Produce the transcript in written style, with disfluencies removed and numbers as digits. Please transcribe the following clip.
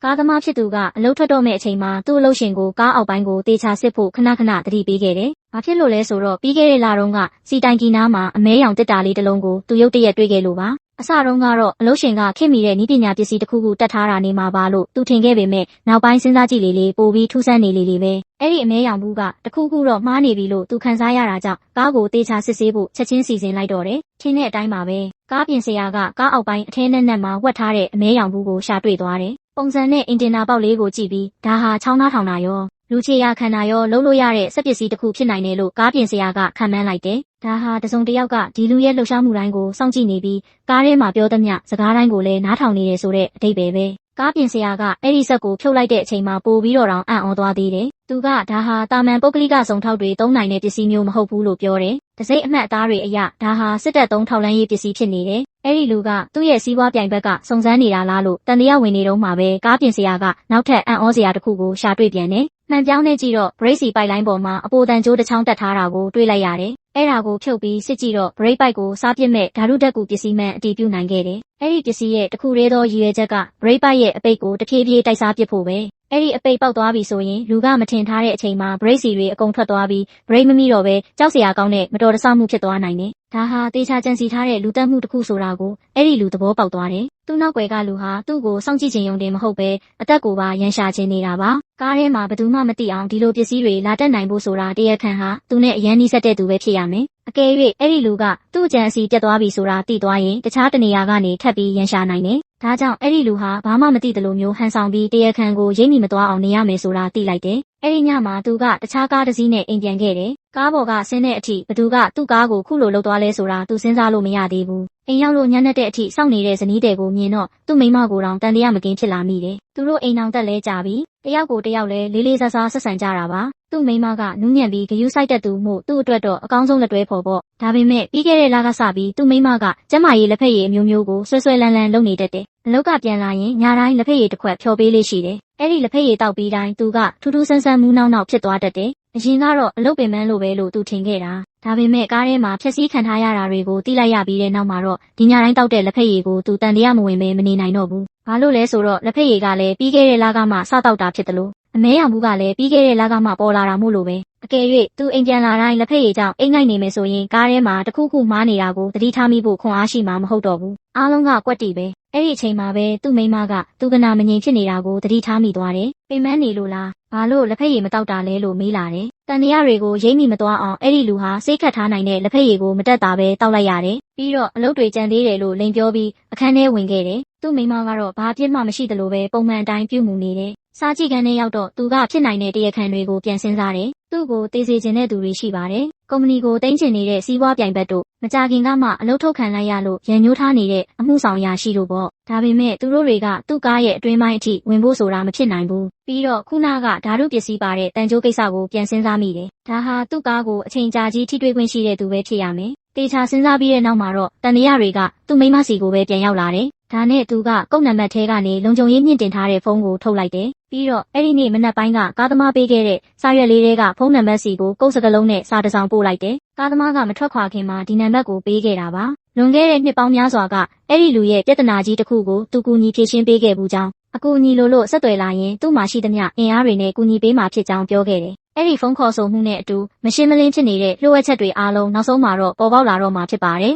ကားသမားဖြစ်သူကအလုပ်ထွက်တော့မဲ့အချိန်မှာသူ့အလုပ်ရှင်ကိုကားအောက်ပိုင်းကိုတေချာစစ်ဖို့ခဏခဏသတိပေးခဲ့တယ်။ဘာဖြစ်လို့လဲဆိုတော့ပြီးခဲ့တဲ့လတုန်းကစီတိုင်ကီနားမှာအမဲရောင်တစ်တာလေးတစ်လုံးကိုသူရုတ်တရက်တွေ့ခဲ့လို့ပါ။အစတုန်းကတော့အလုပ်ရှင်ကခင်မိတဲ့နည်းပညာပစ္စည်းတစ်ခုခုတတ်ထားတာနေမှာပါလို့သူထင်ခဲ့ပေမဲ့နောက်ပိုင်းစဉ်းစားကြည့်လေပိုပြီးထူးဆန်းနေလေပဲ။အဲ့ဒီအမဲရောင်ဘူးကတခုခုတော့မှားနေပြီလို့သူခံစားရတာကြောင့်ကားကိုတေချာစစ်ဆေးဖို့ချက်ချင်းစီစဉ်လိုက်တော့တယ်။ထင်းတဲ့အတိုင်းပါပဲကားပြင်ဆရာကကားအောက်ပိုင်းအထဲနဲ့မှာဝတ်ထားတဲ့အမဲရောင်ဘူးကိုရှာတွေ့သွားတယ်။ပုံစံနဲ့အင်တင်နာပေါက်လေးကိုကြည့်ပြီးဒါဟာချောင်းသားထောင်တာရောလူချေရခံတာရောလုံးလို့ရတဲ့စက်ပစ္စည်းတစ်ခုဖြစ်နိုင်တယ်လို့ကားပြင်ဆရာကခန့်မှန်းလိုက်တယ်။ဒါဟာတစုံတစ်ယောက်ကဒီလူရဲ့လှုပ်ရှားမှုတိုင်းကိုစောင့်ကြည့်နေပြီးကားထဲမှာပြောသမျှစကားတိုင်းကိုလည်းနားထောင်နေတယ်ဆိုတဲ့အဓိပ္ပာယ်ပဲ။ကားပြင်ဆရာကအဲ့ဒီစက်ကိုဖြုတ်လိုက်တဲ့အချိန်မှာပိုပြီးတော့တောင်အံ့ဩသွားသေးတယ်။သူကဒါဟာတာမန်ပုဂ္ဂလိကစုံထောက်တွေသုံးနိုင်တဲ့ပစ္စည်းမျိုးမဟုတ်ဘူးလို့ပြောတယ်။တစိမ့်အမှတ်အသားတွေအရဒါဟာစစ်တပ်သုံးထောက်လန်းရေးပစ္စည်းဖြစ်နေတယ်။အဲ့ဒီလူကသူ့ရဲ့စီးပွားပြိုင်ဘက်ကစုံစမ်းနေတာလားလို့တန်တရားဝင်နေတော့မှပဲကားပြင်ဆရာကနောက်ထပ်အံ့ဩစရာတစ်ခုကိုရှာတွေ့ပြန်တယ်။မှန်ပြောင်းနေကြည့်တော့ brake စီပိုက်လိုင်းပေါ်မှာအပိုတန်ကြိုးတစ်ချောင်းတက်ထားတာကိုတွေ့လိုက်ရတယ်။အဲ့ဒါကိုဖြုတ်ပြီးစစ်ကြည့်တော့ brake ပိုက်ကိုစားပစ်မဲ့ဓာတုဓာတ်ကူပစ္စည်းမှန်အတည်ပြုနိုင်ခဲ့တယ်။အဲ့ဒီပစ္စည်းရဲ့တစ်ခုတည်းသောရည်ရွယ်ချက်က brake ပိုက်ရဲ့အပိတ်ကိုတဖြည်းဖြည်းတိုက်စားပစ်ဖို့ပဲ။အဲ့ဒီအပိတ်ပေါက်သွားပြီဆိုရင်လူကမထင်ထားတဲ့အချိန်မှာ brake စီတွေအကုန်ထွက်သွားပြီး brake မမိတော့ပဲကြောက်စရာကောင်းတဲ့မတော်တဆမှုဖြစ်သွားနိုင်တယ်။ဒါဟာတေချာကြံစီထားတဲ့လူတက်မှုတစ်ခုဆိုတာကိုအဲ့ဒီလူသဘောပေါက်သွားတယ်။သူ့နောက်ွယ်ကလူဟာသူ့ကိုစောင့်ကြည့်ခြင်းယုံတင်မဟုတ်ပဲအသက်ကိုပါရန်ရှာခြင်းနေတာပါ။ကားထဲမှာဘယ်သူမှမသိအောင်ဒီလိုပစ္စည်းတွေလာတက်နိုင်ဖို့ဆိုတာတရားခံဟာသူနဲ့အရန်နှီးစပ်တဲ့သူပဲဖြစ်ရမယ်။အကယ်၍အဲ့ဒီလူကသူ့ကြံအစီပြတ်သွားပြီဆိုတာသိသွားရင်တခြားတနေရာကနေထပ်ပြီးရန်ရှာနိုင်တယ်။ဒါကြောင့်အဲ့ဒီလူဟာဘာမှမသိသလိုမျိုးဟန်ဆောင်ပြီးတရားခံကိုရိပ်မိမသွားအောင်နေရမယ်ဆိုတာသိလိုက်တယ်။အဲ့ဒီညမှာသူကတခြားကားတစ်စီးနဲ့အိမ်ပြန်ခဲ့တယ်။ကားပေါ်ကဆင်းတဲ့အထိဘသူကသူ့ကားကိုခုလိုလှုပ်သွားလဲဆိုတာသူစဉ်းစားလို့မရသေးဘူး။အိမ်ရောက်လို့ညံ့တဲ့အထိစောင့်နေတဲ့ဇနီးတဲ့ကိုမြင်တော့သူ့မိန်းမကိုတောင်တန်တရားမကင်းဖြစ်လာမိတယ်။သူတို့အိမ်အောင်တက်လဲကြပြီ။တယောက်ကိုတယောက်လဲလေးလေးစားစားဆက်ဆံကြတာပါ။သူ့မိန်းမကနူးညံ့ပြီးဂယုစိုက်တတ်သူမို့သူ့အတွက်တော့အကောင်းဆုံးလက်တွဲဖော်ပေါ့။ဒါပေမဲ့ပြီးခဲ့တဲ့လကစပြီးသူ့မိန်းမကကျမကြီးလက်ဖက်ရည်အမျိုးမျိုးကိုဆွဲဆွဲလန်းလန်းလုပ်နေတတ်တယ်။အလောက်ကပြန်လာရင်ညတိုင်းလက်ဖက်ရည်တစ်ခွက်ဖြော်ပေးလေးရှိတယ်။အဲ့ဒီလက်ဖက်ရည်တောက်ပြီးတိုင်းသူကထူးထူးဆန်းဆန်းမူးနောက်ဖြစ်သွားတတ်တယ်။အရင်ကတော့အလုပ်ပင်ပန်းလိုပဲလို့သူထင်ခဲ့တာ။ဒါပေမဲ့ကားထဲမှာဖြက်စီးခံထားရတာတွေကိုသိလိုက်ရပြီးတဲ့နောက်မှာတော့ဒီညတိုင်းတောက်တဲ့လက်ဖက်ရည်ကိုသူတန်တရားမဝင်ပဲမနေနိုင်တော့ဘူး။ဘာလို့လဲဆိုတော့လက်ဖက်ရည်ကလည်းပြီးခဲ့တဲ့လကမှစတောက်တာဖြစ်တယ်လို့အမဲရောင်ဘူးကလည်းပြီးခဲ့တဲ့လကမှပေါ်လာတာမို့လို့ပဲအကယ်၍သူအိမ်ပြန်လာတိုင်းလက်ဖက်ရည်ကြောင့်အိမ်ငိုက်နေမယ်ဆိုရင်ကားထဲမှာတခုခုမှားနေတာကိုသတိထားမိဖို့ခွန်အားရှိမှာမဟုတ်တော့ဘူး။အားလုံးကကွက်တီပဲ။အဲ့ဒီအချိန်မှာပဲသူ့မိန်းမကသူကနာမငြိမ်ဖြစ်နေတာကိုသတိထားမိသွားတယ်။ပိန်မန်းနေလို့လားဘာလို့လက်ဖက်ရည်မတောက်တာလဲလို့မေးလာတယ်။တန်တရားတွေကိုရိပ်မိမသွားအောင်အဲ့ဒီလူဟာစိတ်ခတ်ထားနိုင်တဲ့လက်ဖက်ရည်ကိုမတက်တာပဲတောက်လိုက်ရတယ်။ပြီးတော့အလုပ်တွေကြံသေးတယ်လို့လိန်ပြောပြီးအခန်းထဲဝင်ခဲ့တယ်။သူ့မိန်းမကတော့ဘာပြစ်မှမရှိသလိုပဲပုံမှန်အတိုင်းပြုမှုနေတယ်။စားကြည့်ခန်းထဲရောက်တော့သူကဖြစ်နိုင်တဲ့တရားခံတွေကိုပြန်စဉ်းစားတယ်။သူ့ကိုတေးစေခြင်းတဲ့သူတွေရှိပါတယ်။ကုမ္ပဏီကိုတင်းကျင်နေတဲ့စီးပွားပြိုင်ဘက်တို့မကြခင်ကမှအလုပ်ထုတ်ခံလိုက်ရလို့ရန်ညှိုးထားနေတဲ့အမှုဆောင်ရာရှိတို့ပေါ့။ဒါပေမဲ့သူတို့တွေကသူ့ကားရဲ့အတွင်းပိုင်းအထိဝင်ဖို့ဆိုတာမဖြစ်နိုင်ဘူး။ပြီးတော့ခုနကဓာတုပစ္စည်းပါတဲ့တန်ကြိုးကိစ္စကိုပြန်စဉ်းစားမိတယ်။ဒါဟာသူ့ကားကိုအချိန်ကြာကြီးထိတွေ့ခွင့်ရှိတဲ့သူပဲဖြစ်ရမယ်။တေချာစဉ်းစားပြီးတဲ့နောက်မှာတော့တန်တရားတွေကသူ့မိန်းမစီကိုပဲပြန်ရောက်လာတယ်။ဒါနဲ့သူကကုတ်နံပါတ်ထဲကနေလုံခြုံရေးမြင့်တင်ထားတဲ့ဖုန်းကိုထုတ်လိုက်တယ်။ပြီးတော့အဲ့ဒီနေ့မနက်ပိုင်းကကားသမားပေးခဲ့တဲ့စာရွက်လေးတွေကဖုန်းနံပါတ်စီကိုကုတ်စကလုံးနဲ့စာတစ်စောင်ပို့လိုက်တယ်။ကားသမားကမထွက်ခွာခင်မှာဒီနံပါတ်ကိုပေးခဲ့တာပါ။လွန်ခဲ့တဲ့နှစ်ပေါင်းများစွာကအဲ့ဒီလူရဲ့ပြဿနာကြီးတစ်ခုကိုသူကူညီဖြေရှင်းပေးခဲ့ဘူးကြောင်းအကူအညီလို့ဆက်သွယ်လာရင်သူ့မှာရှိသမျှအင်အားတွေနဲ့ကူညီပေးမှာဖြစ်ကြောင်းပြောခဲ့တယ်။အဲ့ဒီဖုန်းခေါ်ဆိုမှုနဲ့အတူမရှင်းမလင်းဖြစ်နေတဲ့လျှို့ဝှက်ချက်တွေအားလုံးနောက်ဆုံးမှာတော့ပေါ်ပေါက်လာတော့မှာဖြစ်ပါတယ်